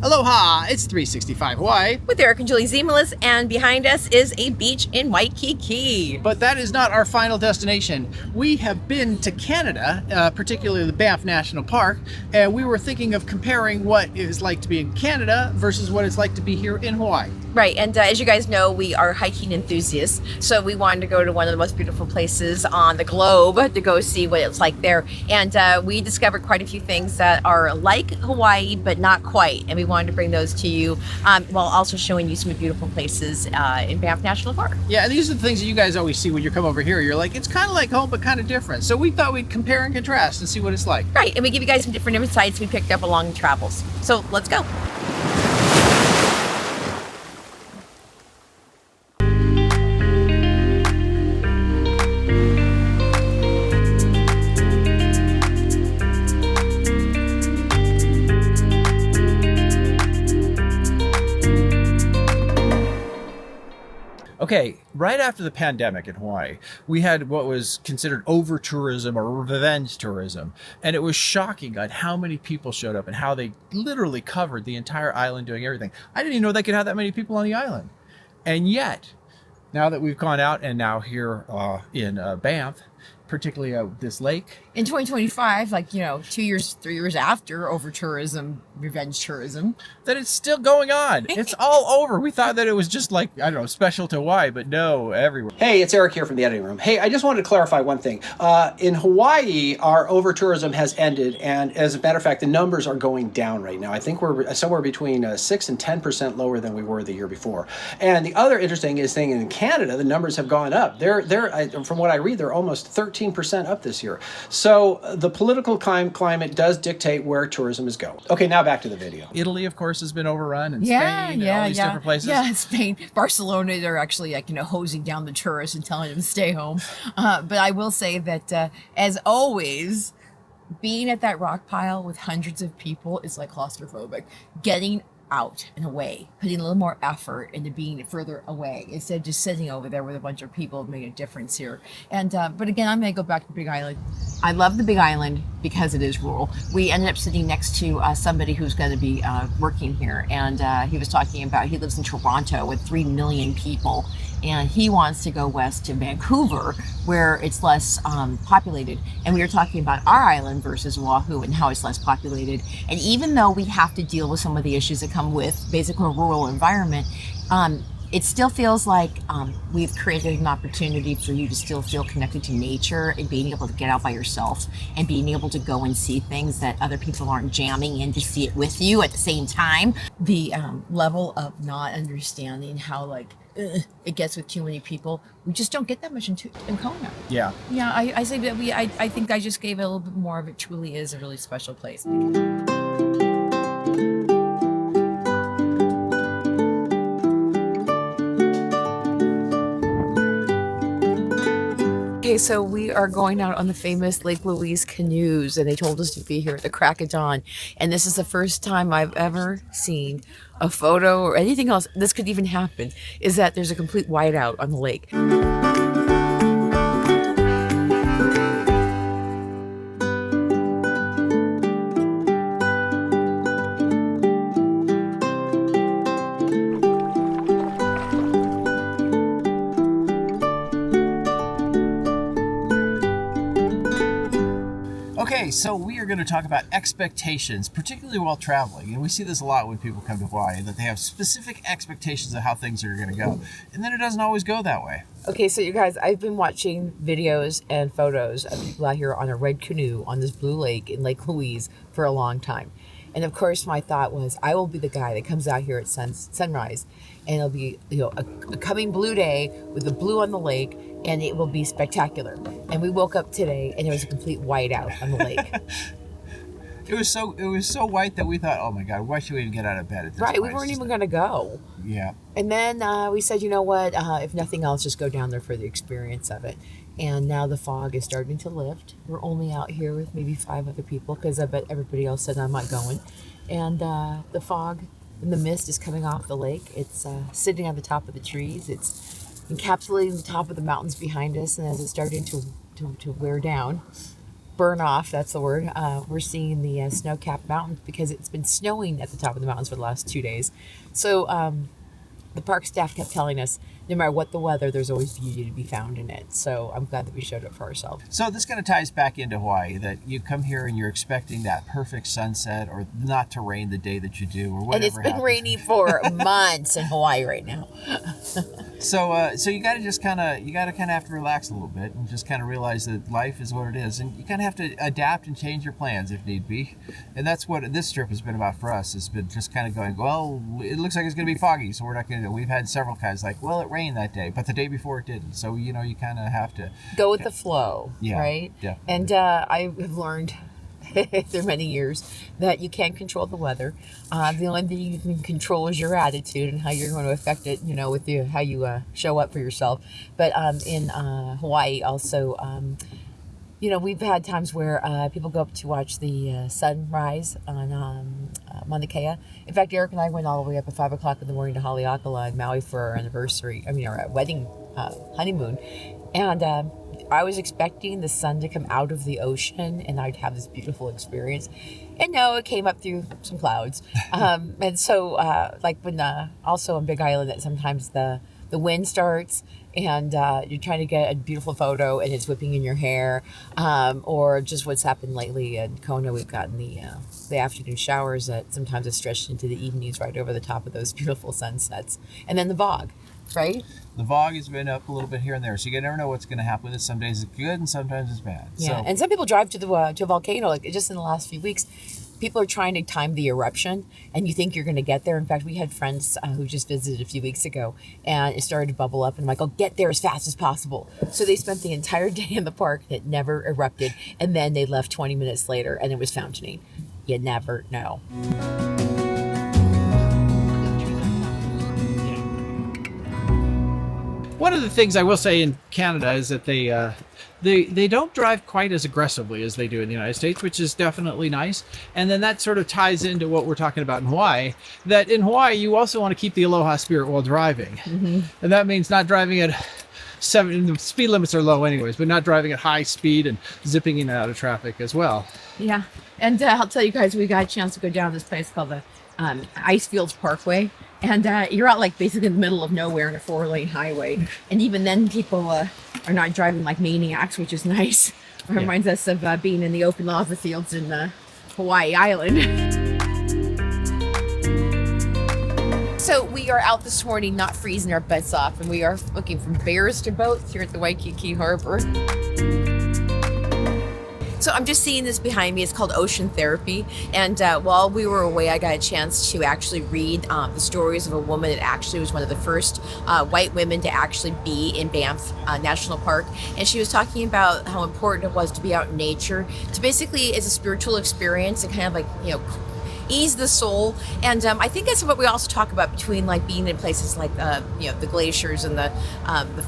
Aloha! It's 365 Hawaii. With Eric and Julie Ziemelis, and behind us is a beach in Waikiki. But that is not our final destination. We have been to Canada, particularly the Banff National Park, and we were thinking of comparing what it is like to be in Canada versus what it's like to be here in Hawaii. Right, and as you guys know, we are hiking enthusiasts, so we wanted to go to one of the most beautiful places on the globe to go see what it's like there. And we discovered quite a few things that are like Hawaii, but not quite. And we wanted to bring those to you while also showing you some beautiful places in Banff National Park. Yeah, and these are the things that you guys always see when you come over here. You're like, it's kind of like home, but kind of different. So we thought we'd compare and contrast and see what it's like. Right, and we give you guys some different insights we picked up along the travels. So let's go. Okay, right after the pandemic in Hawaii, we had what was considered over-tourism or revenge tourism. And it was shocking on how many people showed up and how they literally covered the entire island doing everything. I didn't even know they could have that many people on the island. And yet, now that we've gone out and now here in Banff, particularly this lake. In 2025, like, 2 years, 3 years after over tourism, revenge tourism. That it's still going on. It's all over. We thought that it was just like, I don't know, special to Hawaii, but no, everywhere. Hey, it's Eric here from the editing room. Hey, I just wanted to clarify one thing. In Hawaii, our over tourism has ended, and as a matter of fact, the numbers are going down right now. I think we're somewhere between 6 and 10% lower than we were the year before. And the other interesting thing in Canada, the numbers have gone up. They're from what I read, they're almost 13% up this year. So the political climate does dictate where tourism is going. Okay, now back to the video. Italy, of course, has been overrun, and Spain, and all these different places. Yeah, Spain, Barcelona, they're actually hosing down the tourists and telling them to stay home. But I will say that, as always, being at that rock pile with hundreds of people is like claustrophobic. Getting out and away, putting a little more effort into being further away instead of just sitting over there with a bunch of people made a difference here. And but again, I'm going to go back to Big Island. I love the Big Island because it is rural. We ended up sitting next to somebody who's going to be working here, and he was talking about he lives in Toronto with 3 million people, and he wants to go west to Vancouver where it's less populated. And we were talking about our island versus Oahu and how it's less populated. And even though we have to deal with some of the issues that come with basically a rural environment, it still feels like we've created an opportunity for you to still feel connected to nature and being able to get out by yourself and being able to go and see things that other people aren't jamming in to see it with you at the same time. The level of not understanding how it gets with too many people, we just don't get that much in Kona. Yeah. Yeah, I say that I think I just gave it a little bit more of it. Truly is a really special place. Okay, so we are going out on the famous Lake Louise canoes, and they told us to be here at the crack of dawn. And this is the first time I've ever seen a photo or anything else, this could even happen, is that there's a complete whiteout on the lake. Okay, so we are going to talk about expectations, particularly while traveling. And we see this a lot when people come to Hawaii, that they have specific expectations of how things are going to go. And then it doesn't always go that way. Okay, so you guys, I've been watching videos and photos of people out here on a red canoe on this blue lake in Lake Louise for a long time. And of course, my thought was, I will be the guy that comes out here at sunrise, and it'll be a coming blue day with the blue on the lake, and it will be spectacular. And we woke up today, and there was a complete whiteout on the lake. It was so white that we thought, oh my God, why should we even get out of bed at this Right, place? we weren't even going to go. Yeah. And then we said, you know what, if nothing else, just go down there for the experience of it. And now the fog is starting to lift. We're only out here with maybe 5 other people because I bet everybody else said I'm not going. And the fog and the mist is coming off the lake. It's sitting on the top of the trees. It's encapsulating the top of the mountains behind us. And as it's starting to wear down, burn off. That's the word. We're seeing the snow-capped mountains because it's been snowing at the top of the mountains for the last 2 days. So the park staff kept telling us, no matter what the weather, there's always beauty to be found in it. So I'm glad that we showed up for ourselves. So this kind of ties back into Hawaii, that you come here and you're expecting that perfect sunset or not to rain the day that you do or whatever. And it's been happens. raining for months in Hawaii right now. So you got to just kind of have to relax a little bit and just kind of realize that life is what it is, and you kind of have to adapt and change your plans if need be. And that's what this trip has been about for us. It's been just kind of going, well, it looks like it's going to be foggy, so we're not going to do it. We've had several guys like, well, it rained that day, but the day before it didn't. So you kind of have to go with the flow, right? Yeah. And I have learned through many years that you can't control the weather. The only thing you can control is your attitude and how you're going to affect it, with how you show up for yourself. But in Hawaii also, we've had times where people go up to watch the sunrise on Mauna Kea. In fact, Eric and I went all the way up at 5 o'clock in the morning to Haleakala in Maui for our wedding honeymoon. And I was expecting the sun to come out of the ocean and I'd have this beautiful experience. And no, it came up through some clouds. And so, when also on Big Island, that sometimes the wind starts and you're trying to get a beautiful photo and it's whipping in your hair, or just what's happened lately in Kona. We've gotten the afternoon showers that sometimes have stretched into the evenings right over the top of those beautiful sunsets. And then the fog, right? The fog has been up a little bit here and there, so you never know what's going to happen with it. Some days it's good and sometimes it's bad. Yeah, So, and some people drive to a volcano, like just in the last few weeks. People are trying to time the eruption, and you think you're going to get there. In fact, we had friends who just visited a few weeks ago, and it started to bubble up, and I'm like, oh, get there as fast as possible. So they spent the entire day in the park, and it never erupted, and then they left 20 minutes later, and it was fountaining. You never know. one of the things I will say in Canada is that they don't drive quite as aggressively as they do in the United States, which is definitely nice. And then that sort of ties into what we're talking about in Hawaii, that in Hawaii, you also want to keep the Aloha spirit while driving. Mm-hmm. And that means not driving at the speed limits are low anyways, but not driving at high speed and zipping in and out of traffic as well. Yeah. And I'll tell you guys, we got a chance to go down this place called the Icefields Parkway. And you're out like basically in the middle of nowhere in a 4-lane highway. And even then people are not driving like maniacs, which is nice. It reminds us of being in the open lava fields in Hawaii Island. So we are out this morning, not freezing our butts off, and we are looking from bears to boats here at the Waikiki Harbor. So I'm just seeing this behind me. It's called Ocean Therapy. And while we were away, I got a chance to actually read the stories of a woman that actually was one of the first white women to actually be in Banff National Park. And she was talking about how important it was to be out in nature, to basically, it's a spiritual experience and kind of like, ease the soul. And I think that's what we also talk about between like being in places like the glaciers and the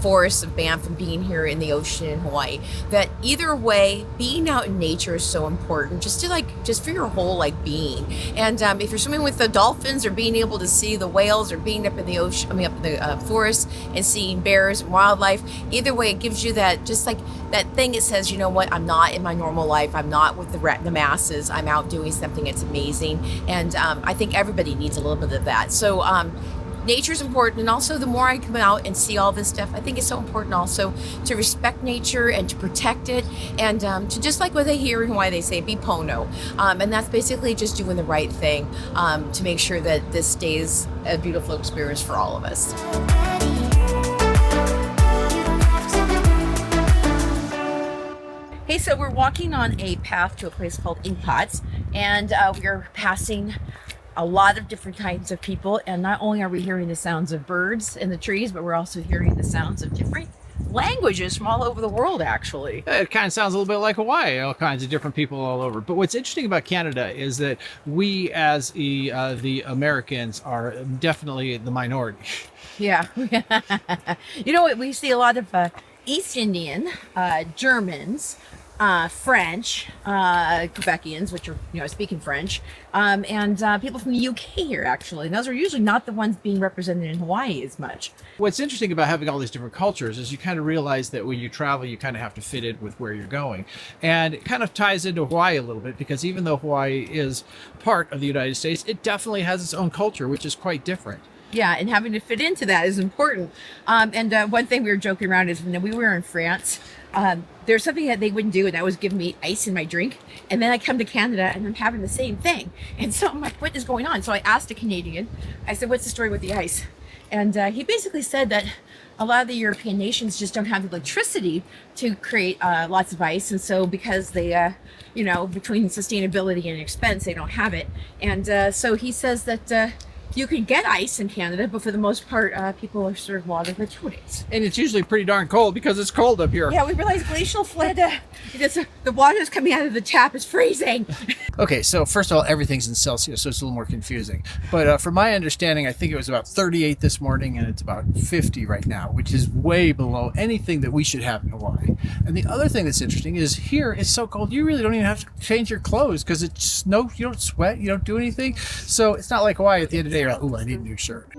forests of Banff and being here in the ocean in Hawaii, that either way being out in nature is so important, just for your whole being. And if you're swimming with the dolphins or being able to see the whales or being up in the ocean, up in the forest and seeing bears and wildlife, either way it gives you that that thing that says, you know what, I'm not in my normal life, I'm not with the masses, I'm out doing something that's amazing. And I think everybody needs a little bit of that. So nature's important. And also the more I come out and see all this stuff, I think it's so important also to respect nature and to protect it. And to just like what they hear in Hawaii, they say, be pono. And that's basically just doing the right thing to make sure that this stays a beautiful experience for all of us. Hey, so we're walking on a path to a place called Inkpots, and we're passing a lot of different kinds of people. And not only are we hearing the sounds of birds in the trees, but we're also hearing the sounds of different languages from all over the world, actually. It kind of sounds a little bit like Hawaii, all kinds of different people all over. But what's interesting about Canada is that we, as the Americans, are definitely the minority. Yeah. You know what? We see a lot of East Indian, Germans, French, Quebecians, which are, speaking French, and people from the UK here, actually. And those are usually not the ones being represented in Hawaii as much. What's interesting about having all these different cultures is you kind of realize that when you travel, you kind of have to fit in with where you're going. And it kind of ties into Hawaii a little bit, because even though Hawaii is part of the United States, it definitely has its own culture, which is quite different. Yeah, and having to fit into that is important. And one thing we were joking around is when we were in France, there's something that they wouldn't do, and that was give me ice in my drink. And then I come to Canada and I'm having the same thing. And so I'm like, what is going on? So I asked a Canadian, I said, what's the story with the ice? And he basically said that a lot of the European nations just don't have the electricity to create lots of ice. And so because they, between sustainability and expense, they don't have it. And so he says that you can get ice in Canada, but for the most part, people are served water for 2 days. And it's usually pretty darn cold because it's cold up here. Yeah, we realized glacial flood, the water that's coming out of the tap is freezing. Okay, so first of all, everything's in Celsius, so it's a little more confusing. But from my understanding, I think it was about 38 this morning, and it's about 50 right now, which is way below anything that we should have in Hawaii. And the other thing that's interesting is here it's so cold, you really don't even have to change your clothes because it's snow, you don't sweat, you don't do anything. So it's not like Hawaii at the end of the day, you're like, ooh, I need a new shirt.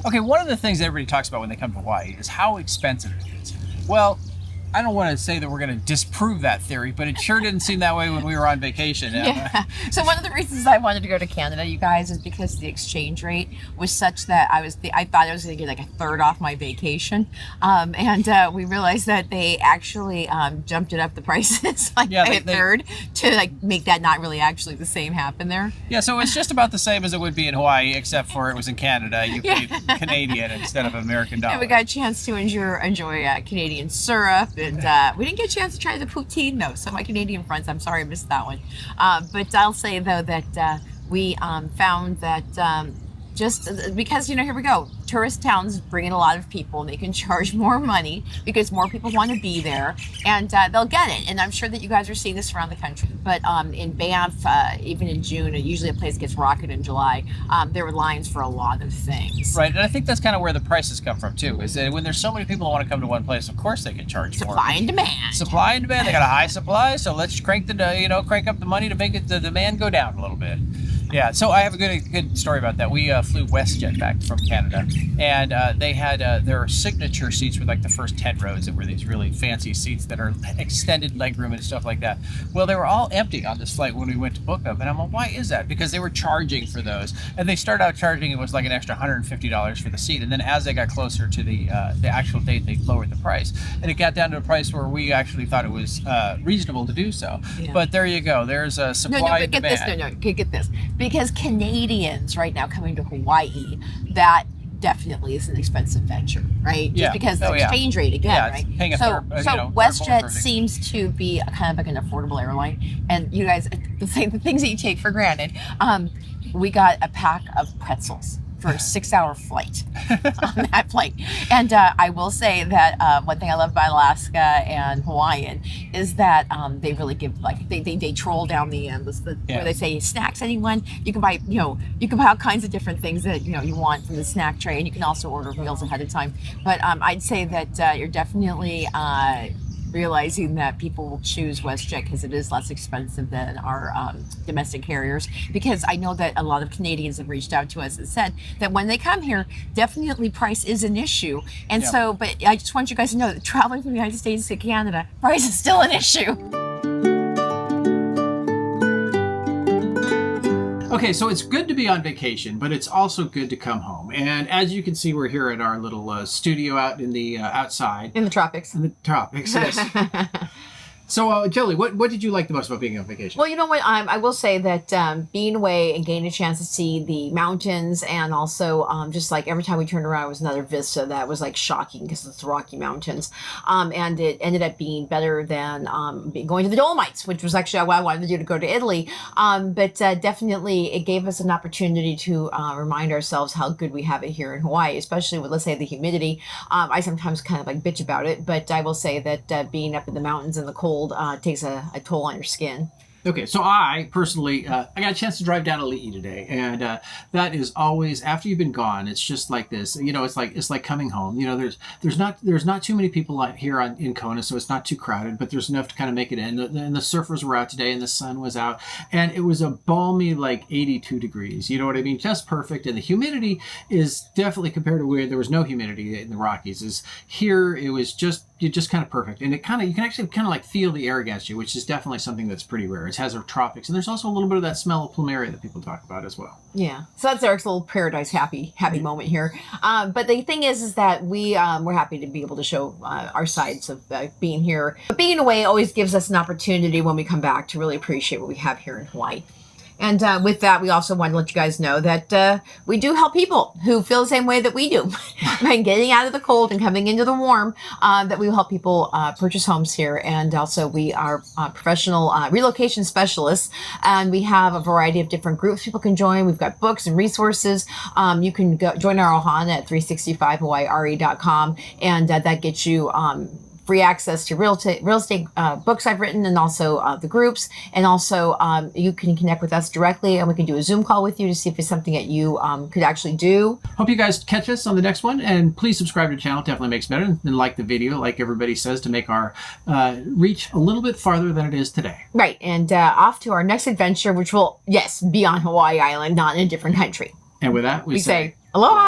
Okay, one of the things everybody talks about when they come to Hawaii is how expensive it is. Well, I don't want to say that we're going to disprove that theory, but it sure didn't seem that way when we were on vacation. Yeah. So one of the reasons I wanted to go to Canada, you guys, is because the exchange rate was such that I thought I was going to get like a third off my vacation, and we realized that they actually jumped it up the prices by a third to like make that not really actually the same happen there. Yeah, so it's just about the same as it would be in Hawaii, except for it was in Canada. You paid Canadian instead of American dollar. And we got a chance to enjoy Canadian syrup. And we didn't get a chance to try the poutine, though. So my Canadian friends, I'm sorry I missed that one. But I'll say, though, that we found that just because, here we go. Tourist towns bring in a lot of people, and they can charge more money because more people want to be there, and they'll get it. And I'm sure that you guys are seeing this around the country. But in Banff, even in June, usually a place gets rocketed in July, there were lines for a lot of things. Right, and I think that's kind of where the prices come from, too, is that when there's so many people who want to come to one place, of course they can charge more. Supply and demand. Supply and demand. They got a high supply, so let's crank up the money to make the demand go down a little bit. Yeah, so I have a good story about that. We flew WestJet back from Canada, and they had their signature seats were like the first 10 rows that were these really fancy seats that are extended legroom and stuff like that. Well, they were all empty on this flight when we went to book them, and I'm like, why is that? Because they were charging for those, and they started out charging, it was like an extra $150 for the seat, and then as they got closer to the actual date, they lowered the price, and it got down to a price where we actually thought it was reasonable to do so. Yeah. But there you go. There's a supply and demand. Get this. Because Canadians right now coming to Hawaii, that definitely is an expensive venture, right? Just because the exchange rate again, right? So WestJet seems to be kind of like an affordable airline, and you guys, the things that you take for granted. We got a pack of pretzels for a 6-hour flight on that flight. And I will say that one thing I love about Alaska and Hawaiian is that they really give, like, they troll down the where they say, snacks, anyone? You can buy, you can buy all kinds of different things that, you want from the snack tray, and you can also order meals ahead of time. But I'd say that you're definitely realizing that people will choose WestJet because it is less expensive than our domestic carriers. Because I know that a lot of Canadians have reached out to us and said that when they come here, definitely price is an issue. And so, but I just want you guys to know that traveling from the United States to Canada, price is still an issue. Okay, so it's good to be on vacation, but it's also good to come home. And as you can see, we're here at our little studio out in the outside. In the tropics. In the tropics, yes. So, Jelly, what did you like the most about being on vacation? Well, you know what? I will say that being away and getting a chance to see the mountains, and also just like every time we turned around, it was another vista that was like shocking because it's the Rocky Mountains. And it ended up being better than going to the Dolomites, which was actually what I wanted to do, to go to Italy. But definitely it gave us an opportunity to remind ourselves how good we have it here in Hawaii, especially with, let's say, the humidity. I sometimes kind of like bitch about it, but I will say that being up in the mountains in the cold takes a toll on your skin. Okay, so I personally, I got a chance to drive down to Li'i today, and that is always, after you've been gone, it's just like this. You know, it's like coming home. You know, there's not too many people out here in Kona, so it's not too crowded, but there's enough to kind of make it in. And the surfers were out today, and the sun was out, and it was a balmy like 82 degrees. You know what I mean? Just perfect. And the humidity is definitely, compared to where there was no humidity in the Rockies, is here it was just kind of perfect. And you can actually kind of like feel the air against you, which is definitely something that's pretty rare. It has our tropics, and there's also a little bit of that smell of plumeria that people talk about as well. Yeah, so that's Eric's little paradise happy moment here. But the thing is that we're happy to be able to show our sides of being here. But being away always gives us an opportunity when we come back to really appreciate what we have here in Hawaii. And with that, we also want to let you guys know that we do help people who feel the same way that we do. By getting out of the cold and coming into the warm, that we will help people purchase homes here. And also we are professional relocation specialists. And we have a variety of different groups people can join. We've got books and resources. You can join our Ohana at 365hawaiire.com. And that gets you free access to real estate books I've written, and also the groups. And also you can connect with us directly, and we can do a Zoom call with you to see if it's something that you could actually do. Hope you guys catch us on the next one, and please subscribe to the channel. It definitely makes it better, and like the video, like everybody says, to make our reach a little bit farther than it is today. Right, and off to our next adventure, which will, yes, be on Hawaii Island, not in a different country. And with that, we say aloha!